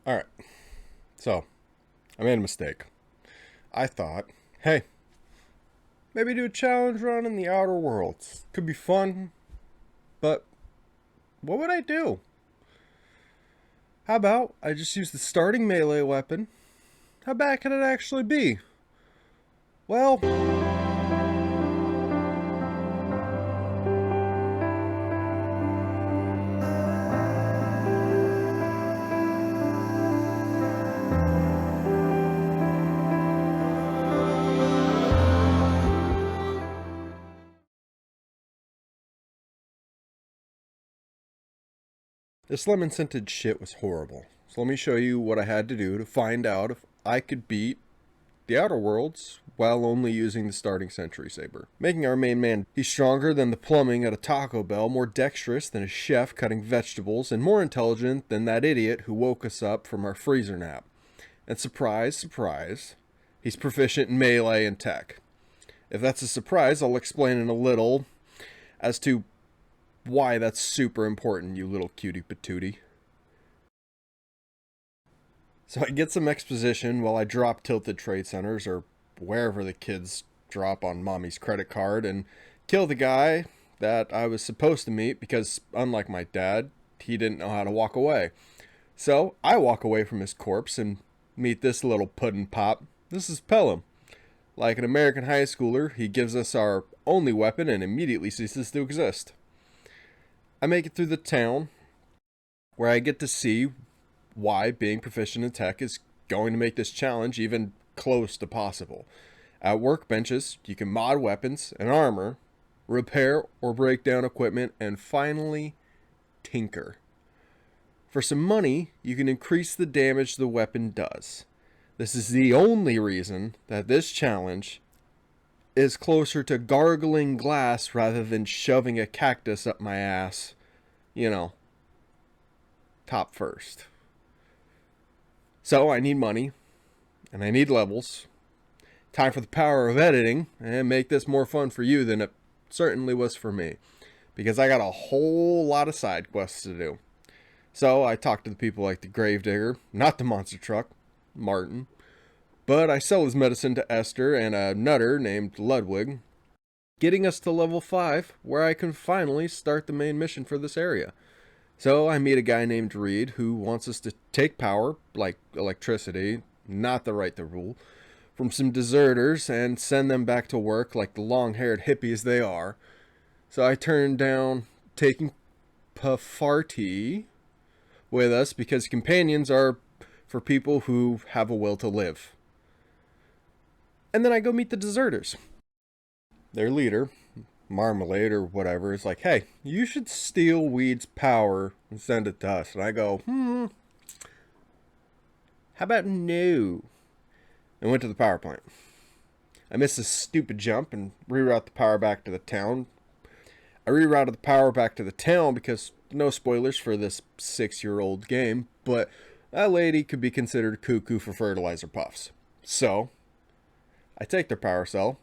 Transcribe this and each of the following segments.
Alright, so I made a mistake. I thought, hey, maybe do a challenge run in the Outer Worlds. Could be fun, but what would I do? How about I just use the starting melee weapon? How bad can it actually be? Well, this lemon scented shit was horrible. So let me show you what I had to do to find out if I could beat the Outer Worlds while only using the Starting Sentry Saber. Making our main man, he's stronger than the plumbing at a Taco Bell, more dexterous than a chef cutting vegetables, and more intelligent than that idiot who woke us up from our freezer nap. And surprise, surprise, he's proficient in melee and tech. If that's a surprise, I'll explain in a little as to why that's super important, you little cutie patootie. So I get some exposition while I drop Tilted Trade Centers, or wherever the kids drop on mommy's credit card, and kill the guy that I was supposed to meet because, unlike my dad, he didn't know how to walk away. So I walk away from his corpse and meet this little puddin' pop. This is Pelham. Like an American high schooler, he gives us our only weapon and immediately ceases to exist. I make it through the town, where I get to see why being proficient in tech is going to make this challenge even close to possible. At workbenches, you can mod weapons and armor, repair or break down equipment, and finally, tinker. For some money, you can increase the damage the weapon does. This is the only reason that this challenge is closer to gargling glass rather than shoving a cactus up my ass. You know, top first. So I need money, and I need levels. Time for the power of editing, and make this more fun for you than it certainly was for me, because I got a whole lot of side quests to do. So I talk to the people like the Gravedigger, not the monster truck, Martin, but I sell his medicine to Esther and a nutter named Ludwig, getting us to level 5, where I can finally start the main mission for this area. So I meet a guy named Reed who wants us to take power, like electricity, not the right to rule, from some deserters and send them back to work like the long-haired hippies they are. So I turned down taking Paffarty with us because companions are for people who have a will to live. And then I go meet the deserters. Their leader, Marmalade or whatever, is like, hey, you should steal Weed's power and send it to us. And I go, how about no? And went to the power plant. I missed a stupid jump and reroute the power back to the town. I rerouted the power back to the town because, no spoilers for this 6-year-old game, but that lady could be considered cuckoo for fertilizer puffs. So I take their power cell,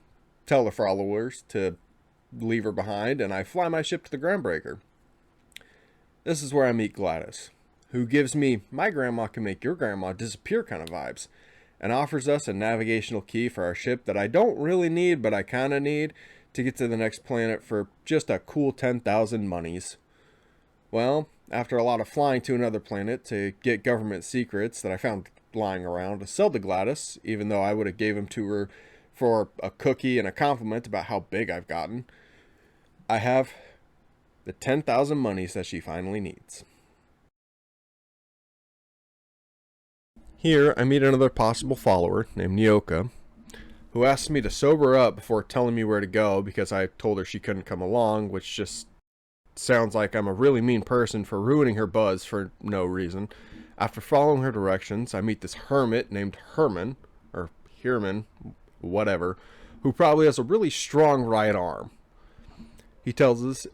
tell the followers to leave her behind, and I fly my ship to the Groundbreaker. This is where I meet Gladys, who gives me my grandma can make your grandma disappear kind of vibes, and offers us a navigational key for our ship that I don't really need, but I kind of need to get to the next planet for just a cool 10,000 monies. Well, after a lot of flying to another planet to get government secrets that I found lying around to sell to Gladys, even though I would have gave them to her for a cookie and a compliment about how big I've gotten, I have the 10,000 monies that she finally needs. Here, I meet another possible follower named Nyoka, who asks me to sober up before telling me where to go because I told her she couldn't come along, which just sounds like I'm a really mean person for ruining her buzz for no reason. After following her directions, I meet this hermit named Herman, or Herman, whatever, who probably has a really strong right arm. He tells us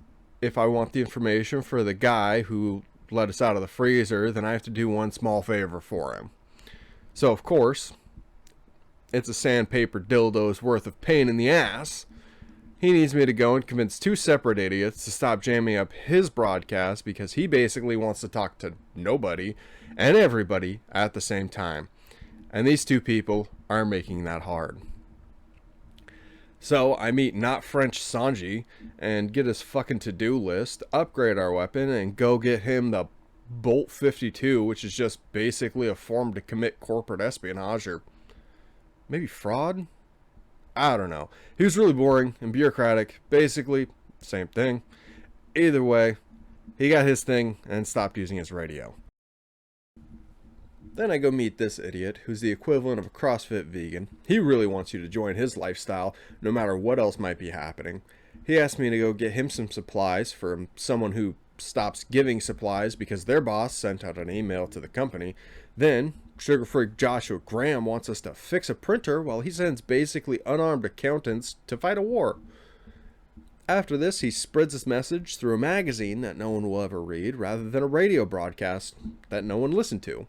if I want the information for the guy who let us out of the freezer, then I have to do one small favor for him. So, of course, it's a sandpaper dildo's worth of pain in the ass He needs me to go and convince two separate idiots to stop jamming up his broadcast because he basically wants to talk to nobody and everybody at the same time. And these two people are making that hard. So I meet not French Sanji and get his fucking to-do list, upgrade our weapon, and go get him the Bolt 52, which is just basically a form to commit corporate espionage or maybe fraud? I don't know. He was really boring and bureaucratic. Basically, same thing. Either way, he got his thing and stopped using his radio. Then I go meet this idiot, who's the equivalent of a CrossFit vegan. He really wants you to join his lifestyle, no matter what else might be happening. He asked me to go get him some supplies from someone who stops giving supplies because their boss sent out an email to the company. Then Sugar Freak Joshua Graham wants us to fix a printer while he sends basically unarmed accountants to fight a war. After this, he spreads his message through a magazine that no one will ever read, rather than a radio broadcast that no one listened to.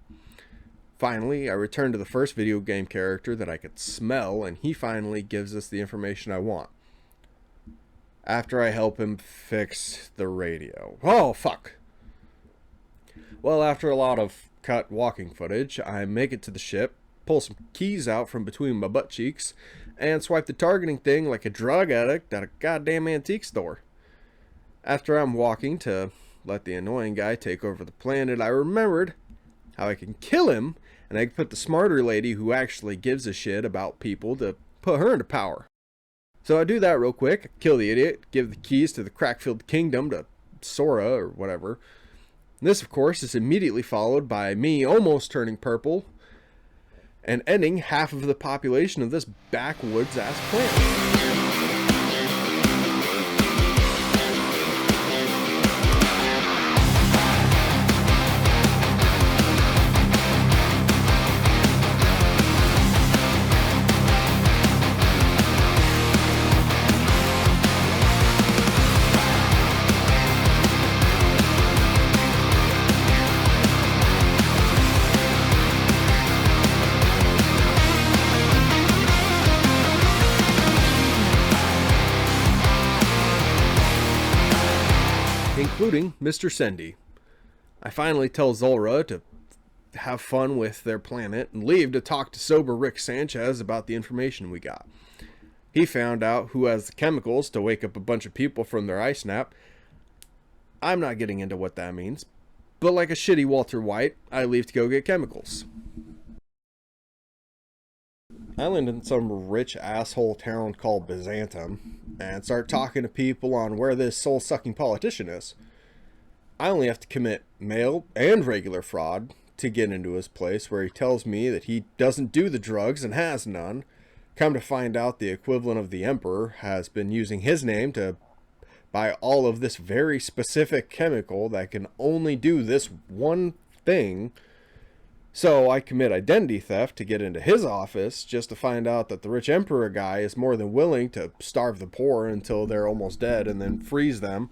Finally, I return to the first video game character that I could smell, and he finally gives us the information I want. After I help him fix the radio. Oh, fuck! Well, after a lot of cut walking footage, I make it to the ship, pull some keys out from between my butt cheeks, and swipe the targeting thing like a drug addict at a goddamn antique store. After I'm walking to let the annoying guy take over the planet, I remembered how I can kill him, and I can put the smarter lady who actually gives a shit about people to put her into power. So I do that real quick, kill the idiot, give the keys to the crack-filled kingdom to Sora or whatever. This, of course, is immediately followed by me almost turning purple and ending half of the population of this backwoods-ass planet. Including Mr. Sendy. I finally tell Zulra to have fun with their planet and leave to talk to sober Rick Sanchez about the information we got. He found out who has the chemicals to wake up a bunch of people from their ice nap. I'm not getting into what that means, but like a shitty Walter White, I leave to go get chemicals. I land in some rich asshole town called Byzantium and start talking to people on where this soul-sucking politician is. I only have to commit mail and regular fraud to get into his place, where he tells me that he doesn't do the drugs and has none. Come to find out, the equivalent of the Emperor has been using his name to buy all of this very specific chemical that can only do this one thing. So I commit identity theft to get into his office, just to find out that the rich emperor guy is more than willing to starve the poor until they're almost dead and then freeze them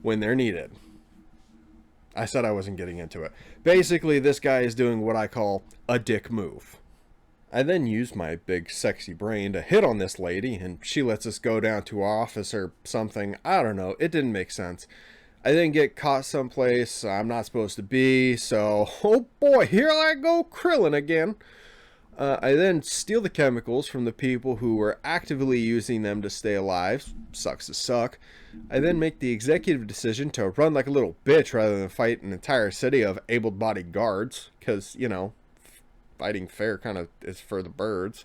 when they're needed. I said I wasn't getting into it. Basically, this guy is doing what I call a dick move. I then use my big sexy brain to hit on this lady, and she lets us go down to our office or something. I don't know. It didn't make sense. I then get caught someplace I'm not supposed to be, so, oh boy, here I go Krillin again. I then steal the chemicals from the people who were actively using them to stay alive. Sucks to suck. I then make the executive decision to run like a little bitch rather than fight an entire city of able-bodied guards, because, you know, fighting fair kind of is for the birds.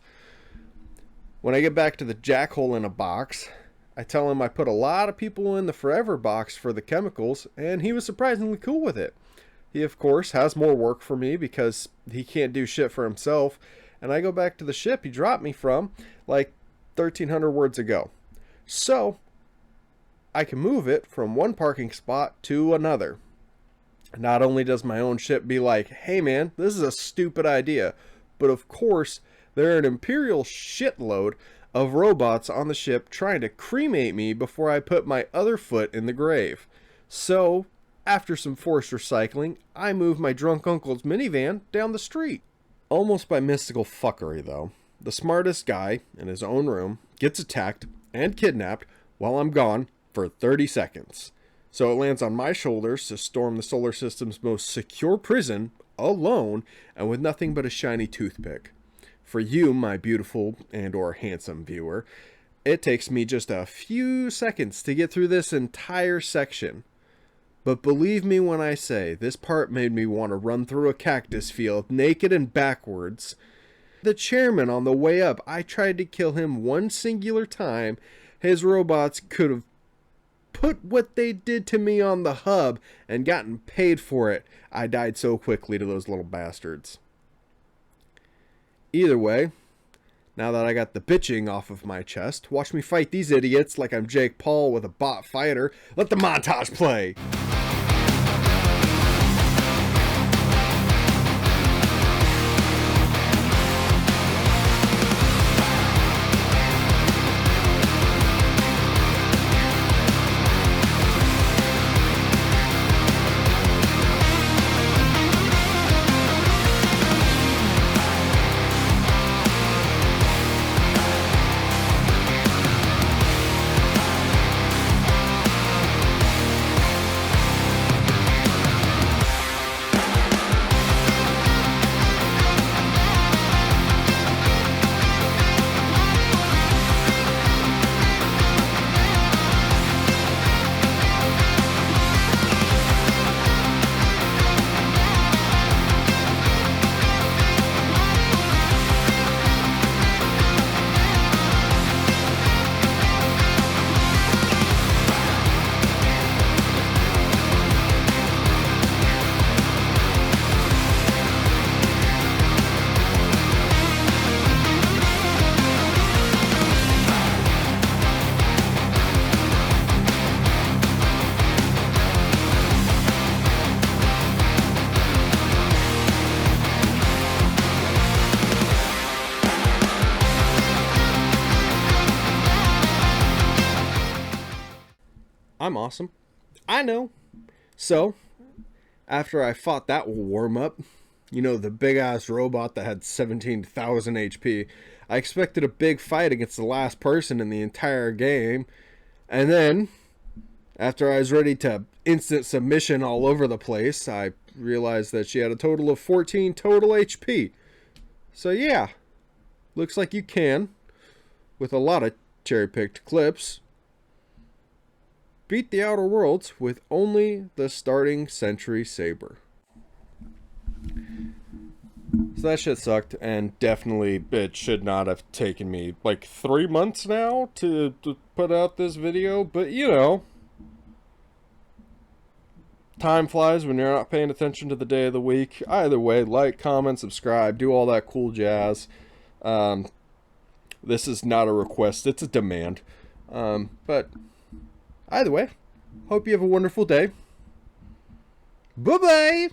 When I get back to the jackhole in a box, I tell him I put a lot of people in the forever box for the chemicals, and he was surprisingly cool with it. He, of course, has more work for me because he can't do shit for himself, and I go back to the ship he dropped me from like 1,300 words ago. So, I can move it from one parking spot to another. Not only does my own ship be like, hey man, this is a stupid idea, but of course, there are an imperial shitload of robots on the ship trying to cremate me before I put my other foot in the grave. So, after some forced recycling, I move my drunk uncle's minivan down the street. Almost by mystical fuckery, though, the smartest guy in his own room gets attacked and kidnapped while I'm gone for 30 seconds. So it lands on my shoulders to storm the solar system's most secure prison alone and with nothing but a shiny toothpick. For you, my beautiful and or handsome viewer, it takes me just a few seconds to get through this entire section. But believe me when I say, this part made me want to run through a cactus field naked and backwards. The chairman on the way up, I tried to kill him one singular time. His robots could have put what they did to me on the hub and gotten paid for it. I died so quickly to those little bastards. Either way, now that I got the bitching off of my chest, watch me fight these idiots like I'm Jake Paul with a bot fighter. Let the montage play! I'm awesome. I know. So, after I fought that warm-up, you know, the big-ass robot that had 17,000 HP, I expected a big fight against the last person in the entire game. And then, after I was ready to instant submission all over the place, I realized that she had a total of 14 total HP. So yeah, looks like you can, with a lot of cherry-picked clips, beat the Outer Worlds with only the Starting Sentry Saber. So that shit sucked, and definitely it should not have taken me like 3 months now to put out this video, but you know, time flies when you're not paying attention to the day of the week. Either way, like, comment, subscribe, do all that cool jazz. This is not a request, it's a demand. But either way, hope you have a wonderful day. Bye-bye!